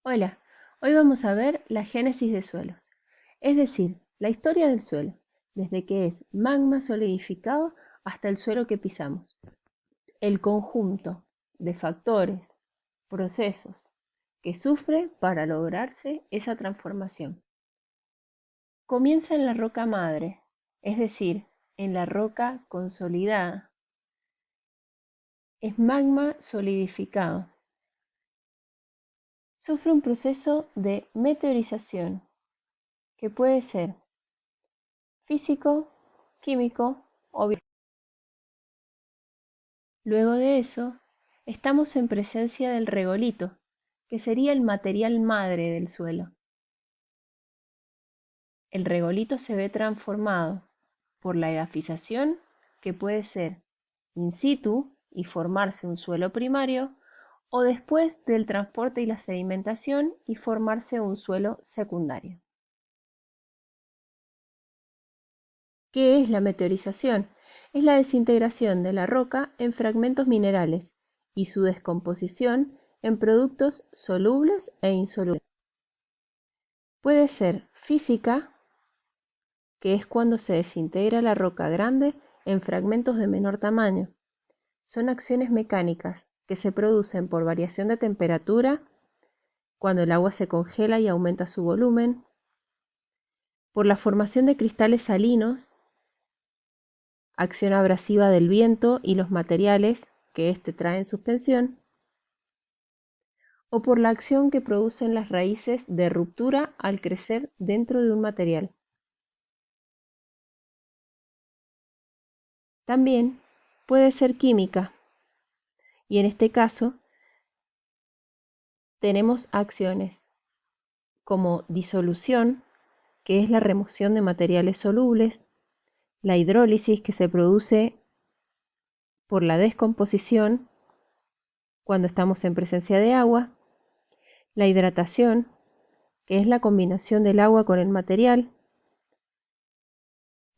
Hola, hoy vamos a ver la génesis de suelos, es decir, la historia del suelo, desde que es magma solidificado hasta el suelo que pisamos. El conjunto de factores, procesos que sufre para lograrse esa transformación. Comienza en la roca madre, es decir, en la roca consolidada. Es magma solidificado. Sufre un proceso de meteorización que puede ser físico, químico o biológico. Luego de eso, estamos en presencia del regolito, que sería el material madre del suelo. El regolito se ve transformado por la edafización, que puede ser in situ y formarse un suelo primario, o después del transporte y la sedimentación y formarse un suelo secundario. ¿Qué es la meteorización? Es la desintegración de la roca en fragmentos minerales y su descomposición en productos solubles e insolubles. Puede ser física, que es cuando se desintegra la roca grande en fragmentos de menor tamaño. Son acciones mecánicas que se producen por variación de temperatura, cuando el agua se congela y aumenta su volumen, por la formación de cristales salinos, acción abrasiva del viento y los materiales que éste trae en suspensión, o por la acción que producen las raíces de ruptura al crecer dentro de un material. También puede ser química, y en este caso tenemos acciones como disolución, que es la remoción de materiales solubles, la hidrólisis, que se produce por la descomposición cuando estamos en presencia de agua, la hidratación, que es la combinación del agua con el material,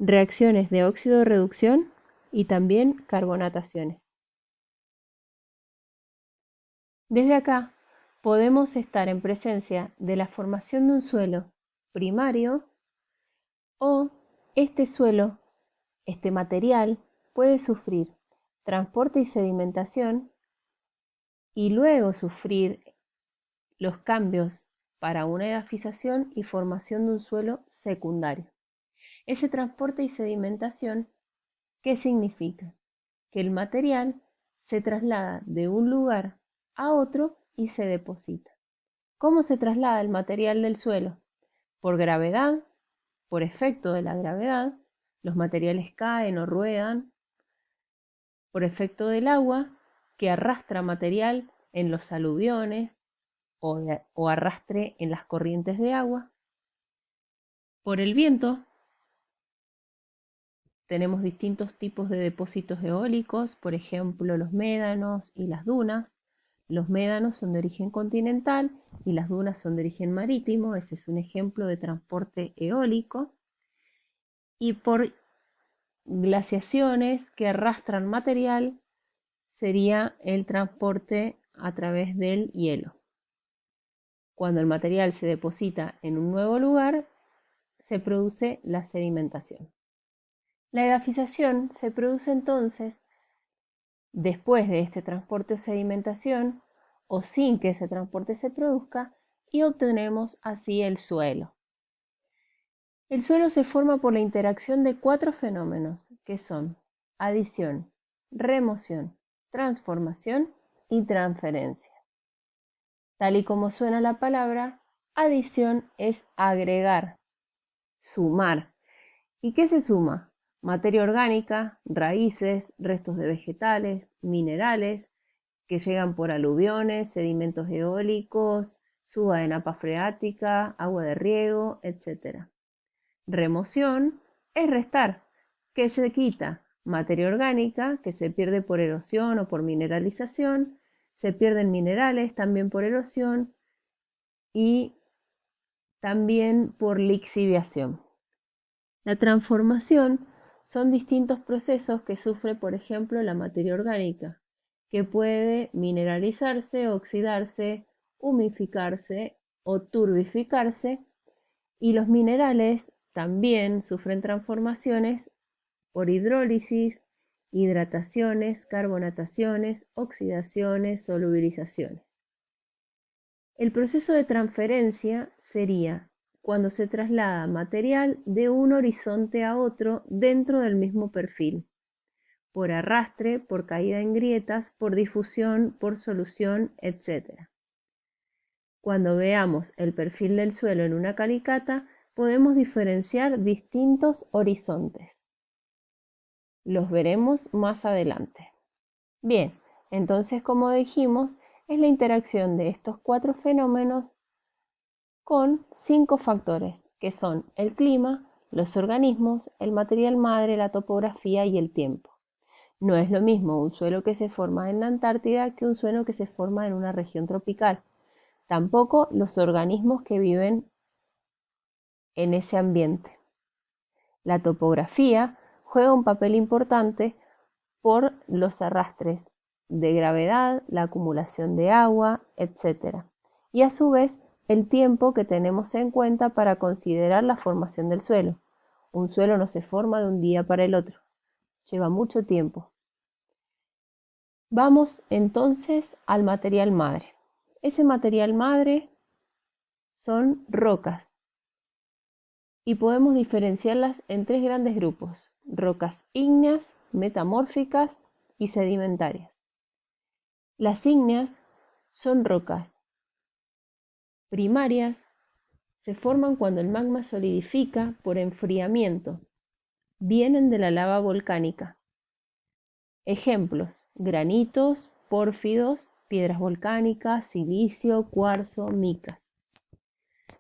reacciones de óxido de reducción y también carbonataciones. Desde acá podemos estar en presencia de la formación de un suelo primario o este suelo, este material, puede sufrir transporte y sedimentación y luego sufrir los cambios para una edafización y formación de un suelo secundario. Ese transporte y sedimentación, ¿qué significa? Que el material se traslada de un lugar a otro y se deposita. ¿Cómo se traslada el material del suelo? Por gravedad, por efecto de la gravedad, los materiales caen o ruedan, por efecto del agua, que arrastra material en los aluviones o arrastre en las corrientes de agua, por el viento. Tenemos distintos tipos de depósitos eólicos, por ejemplo los médanos y las dunas. Los médanos son de origen continental y las dunas son de origen marítimo, ese es un ejemplo de transporte eólico. Y por glaciaciones que arrastran material sería el transporte a través del hielo. Cuando el material se deposita en un nuevo lugar, se produce la sedimentación. La edafización se produce entonces después de este transporte o sedimentación o sin que ese transporte se produzca y obtenemos así el suelo. El suelo se forma por la interacción de 4 fenómenos que son adición, remoción, transformación y transferencia. Tal y como suena la palabra, adición es agregar, sumar. ¿Y qué se suma? Materia orgánica, raíces, restos de vegetales, minerales que llegan por aluviones, sedimentos eólicos, suba de napa freática, agua de riego, etc. Remoción es restar, que se quita materia orgánica, que se pierde por erosión o por mineralización, se pierden minerales también por erosión y también por lixiviación. La transformación son distintos procesos que sufre, por ejemplo, la materia orgánica, que puede mineralizarse, oxidarse humificarse o turbificarse, y los minerales también sufren transformaciones por hidrólisis, hidrataciones, carbonataciones, oxidaciones, solubilizaciones. El proceso de transferencia sería cuando se traslada material de un horizonte a otro dentro del mismo perfil, por arrastre, por caída en grietas, por difusión, por solución, etc. Cuando veamos el perfil del suelo en una calicata, podemos diferenciar distintos horizontes. Los veremos más adelante. Bien, entonces, como dijimos, es la interacción de estos 4 fenómenos con 5 factores, que son el clima, los organismos, el material madre, la topografía y el tiempo. No es lo mismo un suelo que se forma en la Antártida que un suelo que se forma en una región tropical. Tampoco los organismos que viven en ese ambiente. La topografía juega un papel importante por los arrastres de gravedad, la acumulación de agua, etc. Y a su vez, el tiempo que tenemos en cuenta para considerar la formación del suelo. Un suelo no se forma de un día para el otro, lleva mucho tiempo. Vamos entonces al material madre. Ese material madre son rocas y podemos diferenciarlas en 3 grandes grupos: rocas ígneas, metamórficas y sedimentarias. Las ígneas son rocas primarias, se forman cuando el magma solidifica por enfriamiento, vienen de la lava volcánica. Ejemplos: granitos, pórfidos, piedras volcánicas, silicio, cuarzo, micas.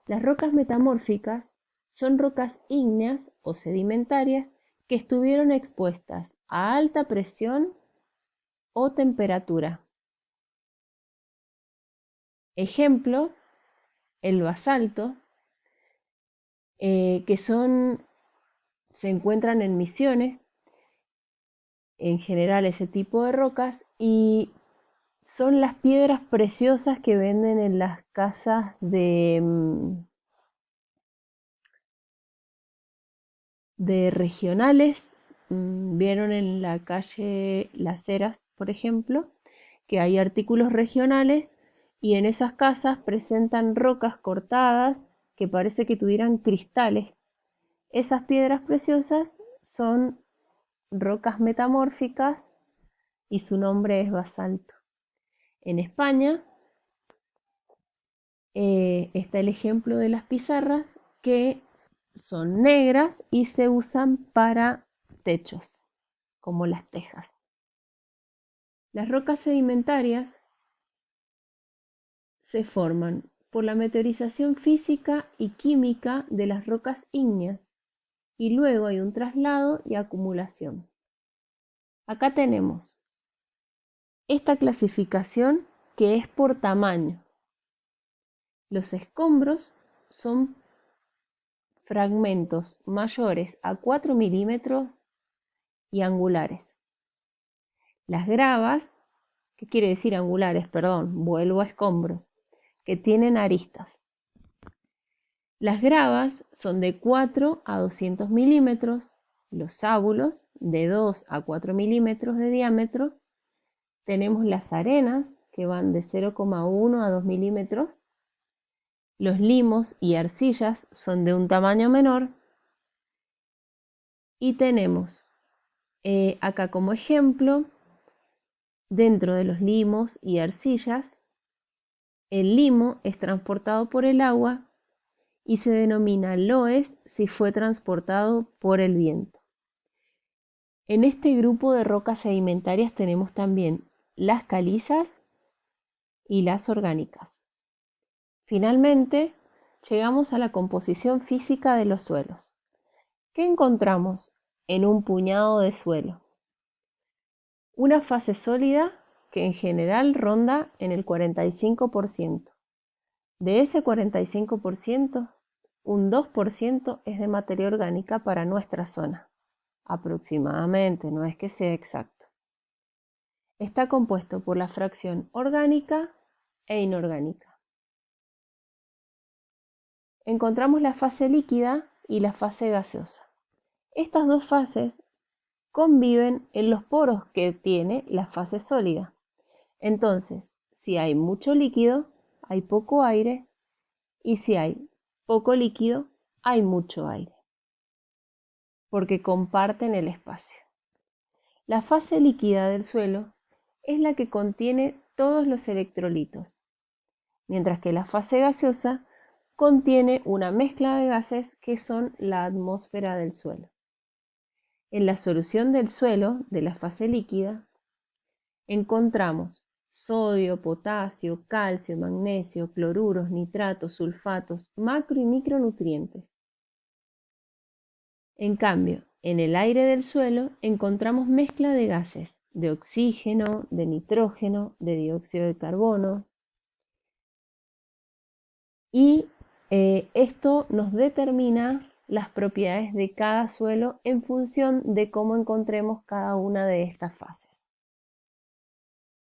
Las rocas metamórficas son rocas ígneas o sedimentarias que estuvieron expuestas a alta presión o temperatura. Ejemplo: el basalto, que se encuentran en Misiones, en general ese tipo de rocas, y son las piedras preciosas que venden en las casas de regionales. Vieron en la calle Las Heras, por ejemplo, que hay artículos regionales y en esas casas presentan rocas cortadas que parece que tuvieran cristales. Esas piedras preciosas son rocas metamórficas y su nombre es basalto. En España está el ejemplo de las pizarras, que son negras y se usan para techos, como las tejas. Las rocas sedimentarias se forman por la meteorización física y química de las rocas ígneas y luego hay un traslado y acumulación. Acá tenemos esta clasificación que es por tamaño. Los escombros son fragmentos mayores a 4 milímetros y angulares. Las gravas, ¿qué quiere decir angulares? Perdón, vuelvo a escombros, que tienen aristas. Las gravas son de 4 a 200 milímetros, los sábulos de 2 a 4 milímetros de diámetro. Tenemos las arenas, que van de 0,1 a 2 milímetros. Los limos y arcillas son de un tamaño menor. Y tenemos acá como ejemplo, dentro de los limos y arcillas, el limo es transportado por el agua y se denomina loess si fue transportado por el viento. En este grupo de rocas sedimentarias tenemos también las calizas y las orgánicas. Finalmente, llegamos a la composición física de los suelos. ¿Qué encontramos en un puñado de suelo? Una fase sólida que en general ronda en el 45%. De ese 45%, un 2% es de materia orgánica para nuestra zona, aproximadamente, no es que sea exacto. Está compuesto por la fracción orgánica e inorgánica. encontramos la fase líquida y la fase gaseosa. Estas dos fases conviven en los poros que tiene la fase sólida. Entonces, si hay mucho líquido, hay poco aire, y si hay poco líquido, hay mucho aire, porque comparten el espacio. La fase líquida del suelo es la que contiene todos los electrolitos, mientras que la fase gaseosa contiene una mezcla de gases que son la atmósfera del suelo. En la solución del suelo de la fase líquida encontramos sodio, potasio, calcio, magnesio, cloruros, nitratos, sulfatos, macro y micronutrientes. En cambio, en el aire del suelo encontramos mezcla de gases, de oxígeno, de nitrógeno, de dióxido de carbono, y esto nos determina las propiedades de cada suelo en función de cómo encontremos cada una de estas fases.